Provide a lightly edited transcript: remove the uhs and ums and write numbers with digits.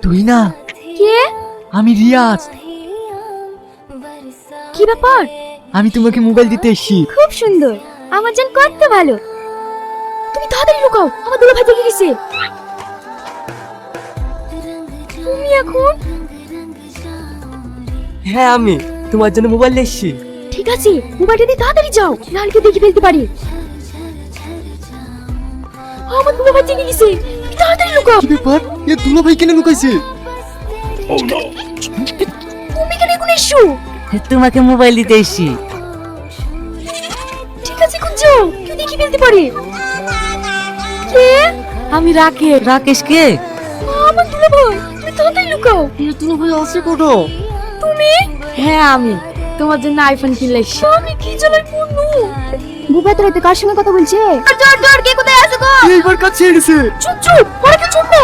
তুই না, কে? আমি রিয়াজ। কি ব্যাপার? আমি তোমাকে মোবাইল দিতে এসেছি। খুব সুন্দর, আমার জান কত ভালো। তুমি তাড়াতাড়ি লুকাও, আমার দুলা ভাই দেখে গেছে। তুমি এখন? হ্যাঁ, আমি তোমার জন্য মোবাইল নিয়ে এসেছি। ঠিক আছে, মোবাইলটা দিয়ে তাড়াতাড়ি যাও, নাহলে কেউ দেখে ফেলতে পারে। আমার দুলা ভাই দেখে গেছে, তুমি তাড়াতাড়ি লুকাও। কি ব্যাপার? এ দুলা ভাই কেন লুকাইছে? তুমি কেন এখন এসছো? তোমাকে মোবাইল দিতে এসেছি। ঠিক আছে, এখন যাও, কেউ দেখে ফেলতে পারে। কে? আমি রাকেশ কে? আমার দুলা ভাই, তুমি তাড়াতাড়ি লুকাও। এ দুলা ভাই আছে কোটো? তুমি? হ্যাঁ আমি তোমার জন্য আইফোন কিনলে এসেছি। আমি কি জ্বালায় পড়লো? বুবা তোর কার সঙ্গে কথা বলছে? কে কোথায় আছে গো? এইবার কাছে এসেছে। চুপ চুপ, ওরা কি চুপ না?